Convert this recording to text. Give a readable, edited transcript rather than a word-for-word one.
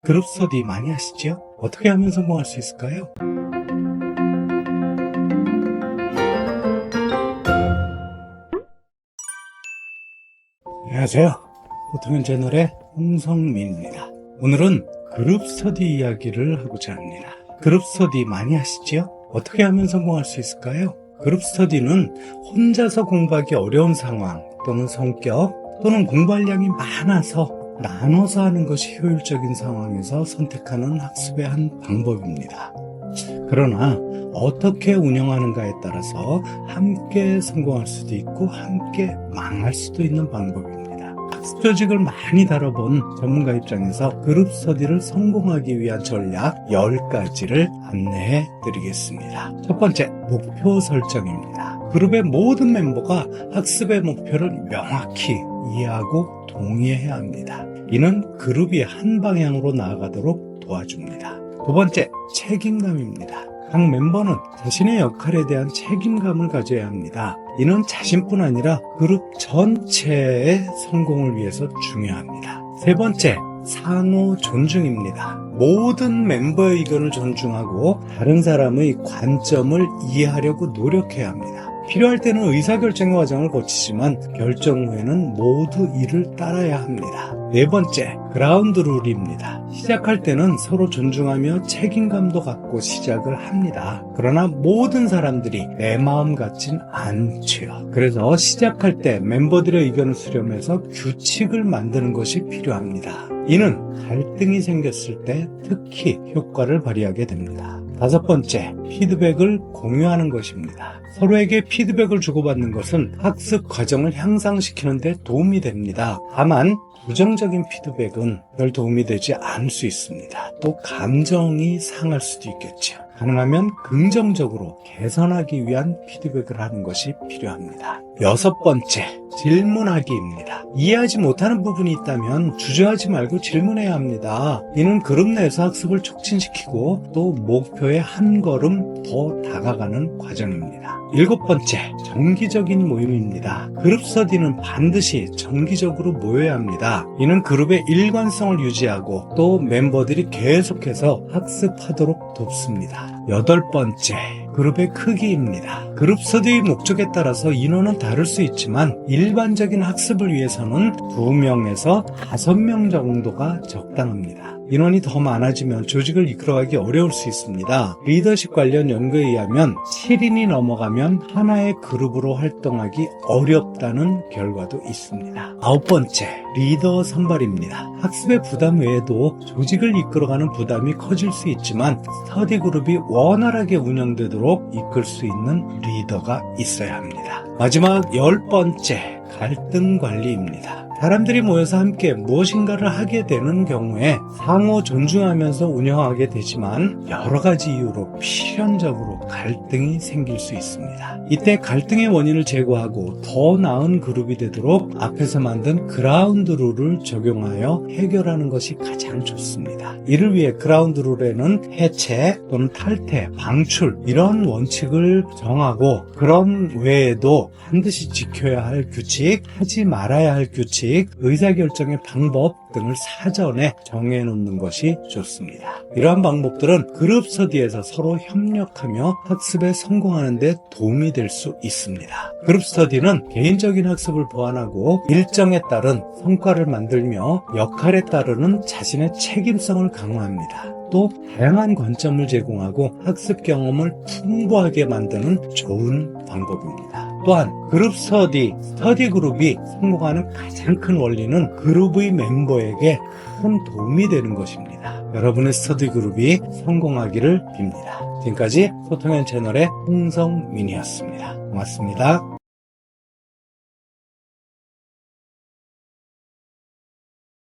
그룹 스터디 많이 하시죠? 어떻게 하면 성공할 수 있을까요? 안녕하세요. 보통은 채널의 홍성민입니다. 오늘은 그룹 스터디 이야기를 하고자 합니다. 그룹 스터디 많이 하시죠? 어떻게 하면 성공할 수 있을까요? 그룹 스터디는 혼자서 공부하기 어려운 상황 또는 성격 또는 공부할 양이 많아서 나눠서 하는 것이 효율적인 상황에서 선택하는 학습의 한 방법입니다. 그러나 어떻게 운영하는가에 따라서 함께 성공할 수도 있고 함께 망할 수도 있는 방법입니다. 학습 조직을 많이 다뤄본 전문가 입장에서 그룹 스터디를 성공하기 위한 전략 10가지를 안내해 드리겠습니다. 첫 번째, 목표 설정입니다. 그룹의 모든 멤버가 학습의 목표를 명확히 이해하고 동의해야 합니다. 이는 그룹이 한 방향으로 나아가도록 도와줍니다. 두 번째, 책임감입니다. 각 멤버는 자신의 역할에 대한 책임감을 가져야 합니다. 이는 자신뿐 아니라 그룹 전체의 성공을 위해서 중요합니다. 세 번째, 상호 존중입니다. 모든 멤버의 의견을 존중하고 다른 사람의 관점을 이해하려고 노력해야 합니다. 필요할 때는 의사결정의 과정을 거치지만 결정 후에는 모두 이를 따라야 합니다. 네 번째, 그라운드 룰입니다. 시작할 때는 서로 존중하며 책임감도 갖고 시작을 합니다. 그러나 모든 사람들이 내 마음 같진 않지요. 그래서 시작할 때 멤버들의 의견을 수렴해서 규칙을 만드는 것이 필요합니다. 이는 갈등이 생겼을 때 특히 효과를 발휘하게 됩니다. 다섯 번째, 피드백을 공유하는 것입니다. 서로에게 피드백을 주고받는 것은 학습 과정을 향상시키는 데 도움이 됩니다. 다만 부정적인 피드백은 별 도움이 되지 않을 수 있습니다. 또 감정이 상할 수도 있겠죠. 가능하면 긍정적으로 개선하기 위한 피드백을 하는 것이 필요합니다. 여섯 번째, 질문하기입니다. 이해하지 못하는 부분이 있다면 주저하지 말고 질문해야 합니다. 이는 그룹 내에서 학습을 촉진시키고 또 목표에 한 걸음 더 다가가는 과정입니다. 일곱 번째, 정기적인 모임입니다. 그룹 스터디는 반드시 정기적으로 모여야 합니다. 이는 그룹의 일관성을 유지하고 또 멤버들이 계속해서 학습하도록 돕습니다. 여덟 번째, 그룹의 크기입니다. 그룹 스터디의 목적에 따라서 인원은 다를 수 있지만 일반적인 학습을 위해서는 2명에서 5명 정도가 적당합니다. 인원이 더 많아지면 조직을 이끌어가기 어려울 수 있습니다. 리더십 관련 연구에 의하면 7인이 넘어가면 하나의 그룹으로 활동하기 어렵다는 결과도 있습니다. 아홉 번째, 리더 선발입니다. 학습의 부담 외에도 조직을 이끌어가는 부담이 커질 수 있지만 스터디 그룹이 원활하게 운영되도록 이끌 수 있는 리더가 있어야 합니다. 마지막 10번째, 갈등 관리입니다. 사람들이 모여서 함께 무엇인가를 하게 되는 경우에 상호 존중하면서 운영하게 되지만 여러 가지 이유로 필연적으로 갈등이 생길 수 있습니다. 이때 갈등의 원인을 제거하고 더 나은 그룹이 되도록 앞에서 만든 그라운드 룰을 적용하여 해결하는 것이 가장 좋습니다. 이를 위해 그라운드 룰에는 해체 또는 탈퇴, 방출 이런 원칙을 정하고 그런 외에도 반드시 지켜야 할 규칙, 하지 말아야 할 규칙, 의사결정의 방법 등을 사전에 정해놓는 것이 좋습니다. 이러한 방법들은 그룹 스터디에서 서로 협력하며 학습에 성공하는 데 도움이 될 수 있습니다. 그룹 스터디는 개인적인 학습을 보완하고 일정에 따른 성과를 만들며 역할에 따르는 자신의 책임성을 강화합니다. 또 다양한 관점을 제공하고 학습 경험을 풍부하게 만드는 좋은 방법입니다. 또한 그룹 스터디 그룹이 성공하는 가장 큰 원리는 그룹의 멤버에게 큰 도움이 되는 것입니다. 여러분의 스터디 그룹이 성공하기를 빕니다. 지금까지 소통연 채널의 홍성민이었습니다. 고맙습니다.